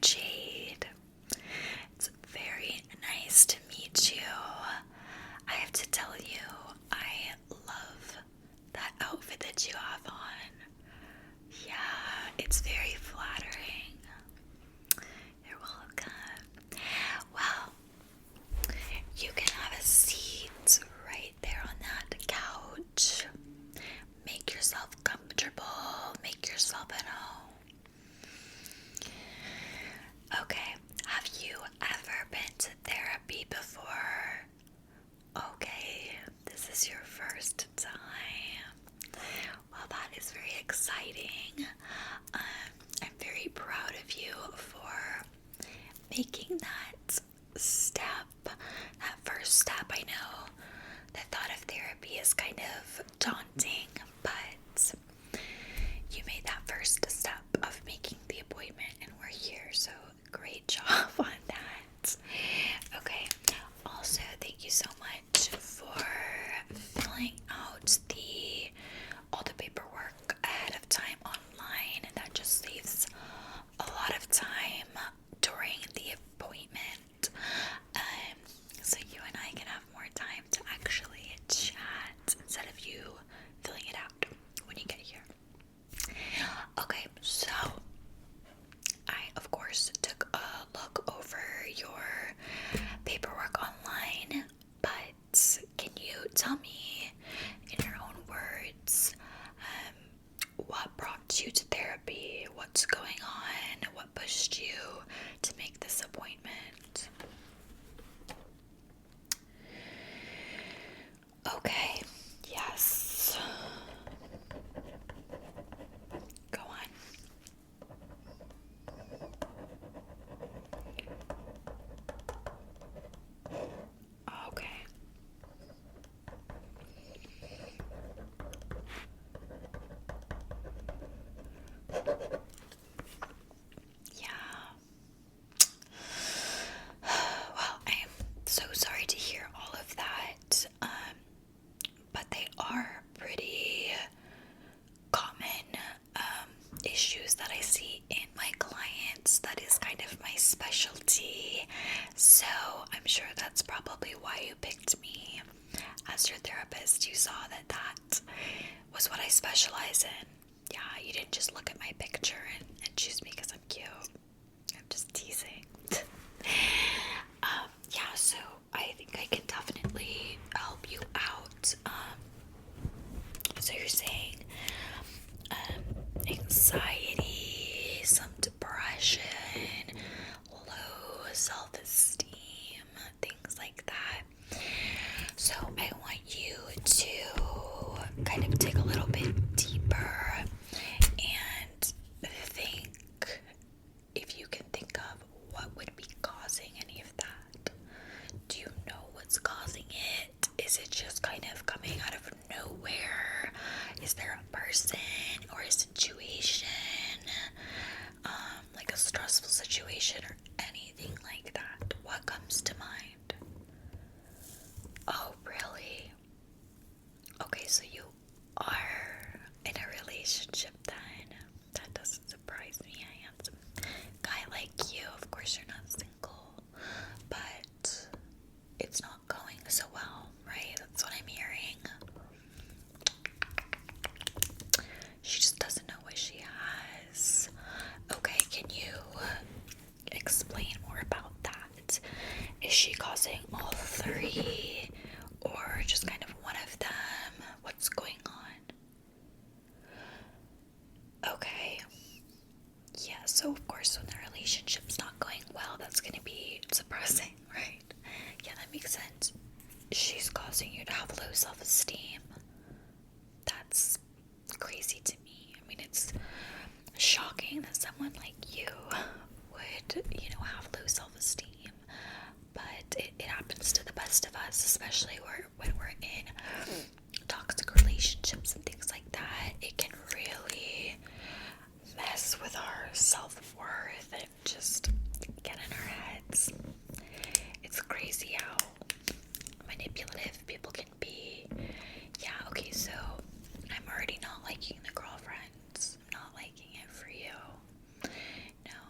Jade. It's very nice to meet you. I have to tell you, I love that outfit that you have on. Yeah, it's very flattering. You're welcome. Well, you can have a seat right there on that couch. Make yourself comfortable. Make yourself at home. Okay, have you ever been to therapy before? Okay, this is your first time. Well, that is very exciting. I'm very proud of you for making that step, that first step. I know the thought of therapy is kind of daunting, but you made that first step of making the appointment, and we're here, so great job on that. Okay, also thank you so much for filling out all the paperwork ahead of time online. That just saves a lot of time during the appointment, so you and I can have more time to actually chat instead of you filling it out when you get here. Okay, so I of course took a look over your paperwork online, but can you tell me in your own words what brought you to therapy? What's going on? What pushed you to make this appointment? Okay, yes. Go on. Okay. Yeah. Well, I am so sorry to hear all of that. But they are pretty common issues that I see in my clients. That is kind of my specialty. So I'm sure that's probably why you picked me as your therapist. You saw that that was what I specialize in. Yeah, you didn't just look at my picture and choose me because I'm cute. I'm just teasing. Yeah, so I think I can definitely help you out. So you're saying anxiety, some depression, low self-esteem, things like that. So I want you to kind of dig a little bit deeper and think, if you can think of what would be causing any of that. Do you know what's causing it? Is it just kind of coming out of nowhere? Is there a person or a situation, like a stressful situation or anything like that? What comes to mind? Oh, really? Okay, so you are in a relationship then. That doesn't surprise me. A handsome guy like you. Of course you're not single, but it's not going so well, right? That's what I'm hearing. She just doesn't know what she has. Okay, can you explain more about that? Is she causing all three, or just kind of one of them? What's going on? Okay. Yeah, so of course when the relationship's not going well, that's gonna be suppressing, right? Yeah, that makes sense. She's causing you to have low self-esteem. That's crazy to me. I mean, it's shocking that someone like you would, have low self-esteem. But it happens to the best of us, especially when we're in toxic relationships and things like that. It can really mess with our self-worth and just get in our heads. It's crazy how manipulative people can be. Yeah, okay, so I'm already not liking the girlfriends. I'm not liking it for you. No,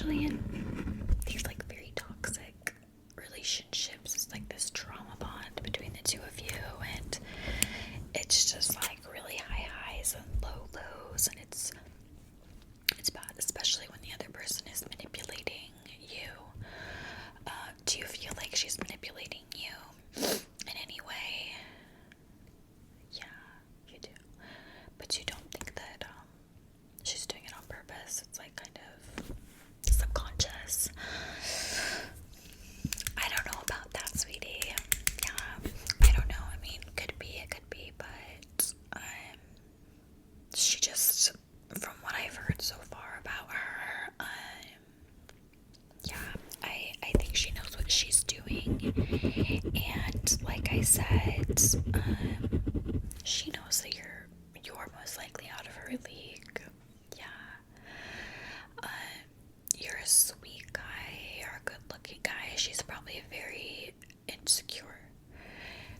especially in these like very toxic relationships. It's like this trauma bond between the two of you, and it's just like really high highs and low lows, and it's bad, especially when the other person is manipulating you. Do you feel like she's manipulating you in any way? Yeah, you do. But you don't think that she's doing it on purpose. It's like kind of subconscious. I don't know about that, sweetie. Yeah, I don't know. I mean, it could be, but she just, from what I've heard so far about her, yeah, I think she knows what she's doing, and like I said, she knows that you're most likely out of her league. Yeah, you're a sweet guy, you're a good-looking guy. She's probably very insecure.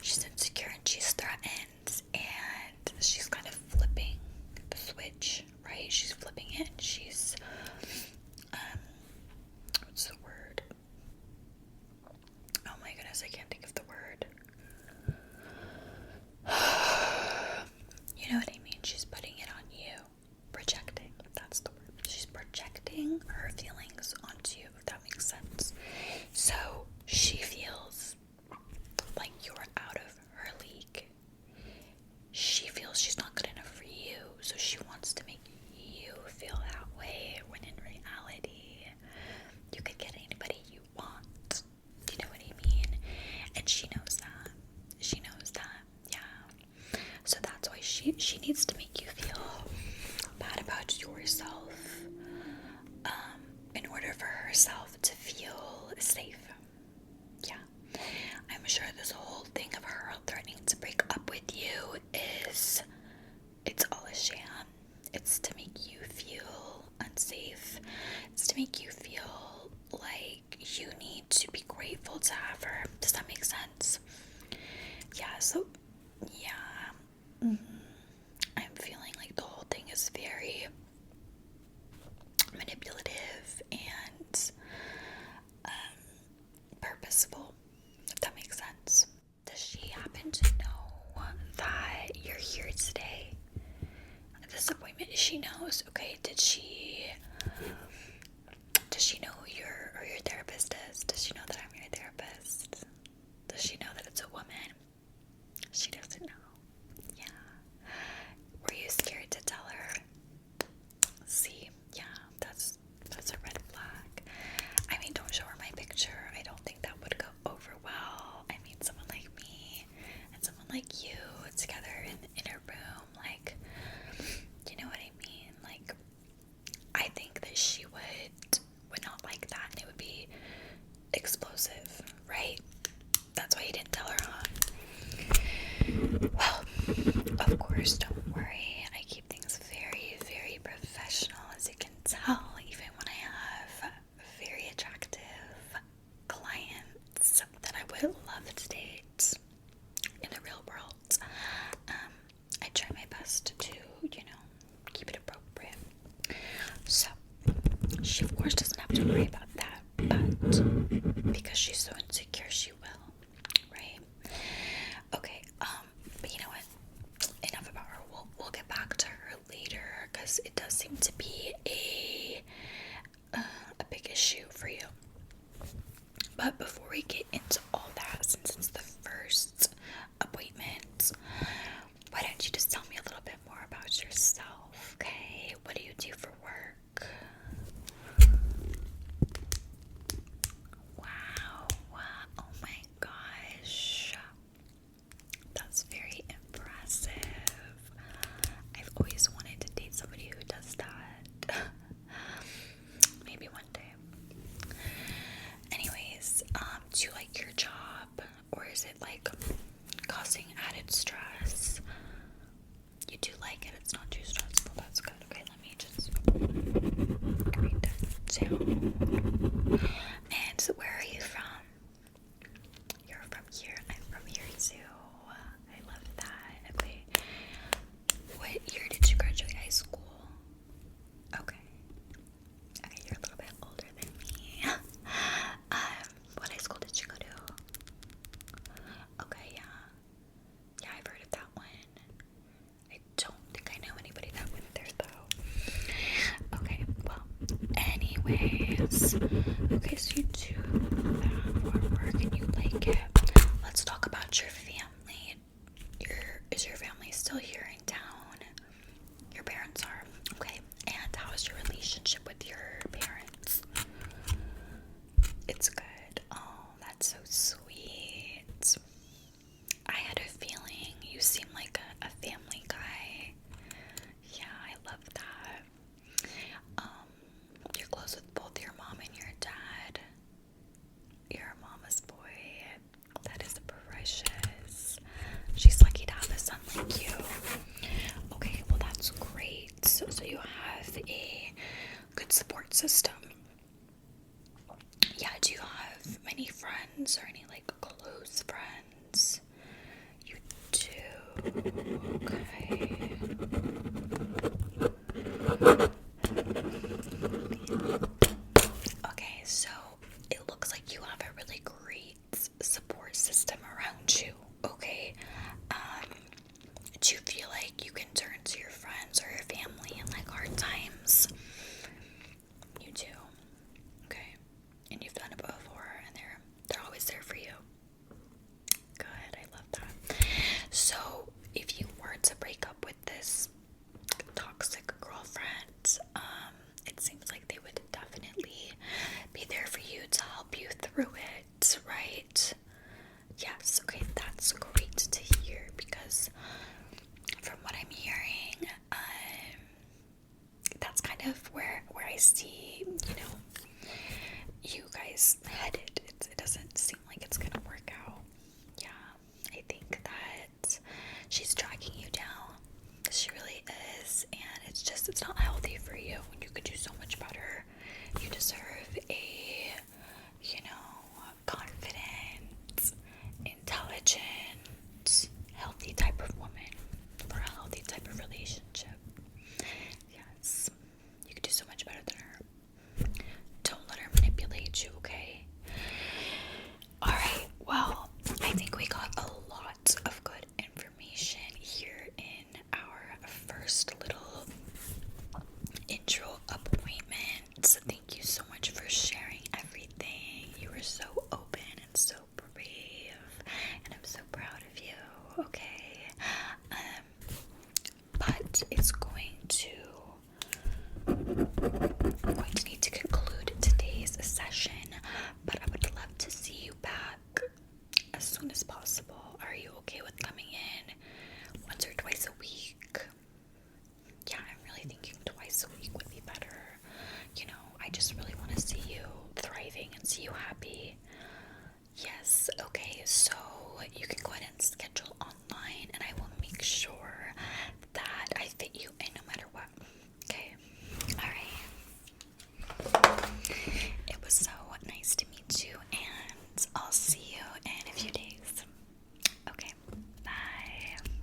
She's insecure and she's threatened, and she's kind of flipping the switch, right? She's flipping it, and she's what's the word? Oh my goodness, I can't think of the word. You know what I mean? She's putting it on you. Projecting. That's the word. She's projecting her feelings onto you, if that makes sense. So she feels like you're out of her league. She feels she's not good enough for you, so she wants to make you feel that way, when in reality, you could get anybody you want. Do you know what I mean? And she knows that. She knows that. Yeah. So that's why she needs to make you feel bad about yourself, in order for herself to feel safe. Yeah. I'm sure this whole thing of her threatening to break up with you it's all a sham. It's to make you feel unsafe. It's to make you feel like you need to be grateful to have her. Does that make sense? Yeah, so, yeah. I'm feeling like the whole thing is very manipulative and purposeful, if that makes sense. Does she happen to know that you're here today at this appointment? She knows. Okay, does she know who your therapist is? Does she know that I'm your therapist? Does she know that it's a woman? She doesn't know. Yeah. Were you scared to tell her? See, yeah, that's a red flag. I mean, don't show her my picture. I don't think that would go over well. I mean, someone like me and someone like you together in a room, like, you know what I mean? Like, I think that she would not like that, and it would be explosive, right? That's why you didn't tell her, huh? Well, of course, don't worry. I keep things very, very professional, as you can tell, even when I have very attractive clients that I would love to date in the real world. I try my best to, keep it appropriate. So, she of course doesn't have to worry about that, but because she's so insecure, she will, right? Okay, but you know what? Enough about her. We'll get back to her later, because it does seem to be a big issue for you. But before we get into all that, since it's the first appointment, why don't you just tell me a little bit more about yourself, okay? What do you do for work? Wow, oh my gosh. That's very impressive. I've always wanted to date somebody who does that. Maybe one day. Anyways, do you like your job, or is it like causing added stress? You do like it, it's not too stressful. That's good. Okay, let me just write that down. And so where are you from? You're from here. I'm from here too. I love that. Okay. What year did you graduate high school? Okay. Okay, you're a little bit older anyways. Okay, so you do that work and you like it. Let's talk about your family. Is your family still here in town? Your parents are. Okay. And how is your relationship with your parents? It's good. Oh, that's so sweet. I had a feeling you seem like a family guy. Yeah, I love that. You're close with both your mom and your dad. You're a mama's boy. That is precious. She's lucky to have a son like you. Okay, well that's great. So you have a good support system. Yeah, do you have many friends or any like close friends? You do. Okay. Okay, so it looks like you have a really great support system around you. Okay. Do you feel like you can turn to your friends or your family in like hard times? You do. Okay. And you've done it before and they're always there for you. Good, I love that. So if you were to break up with this toxic girlfriend, it seems like they would definitely be there for you to help you through it, right? Yes, okay, that's great to hear because from what I'm hearing, that's kind of where I see, you guys headed.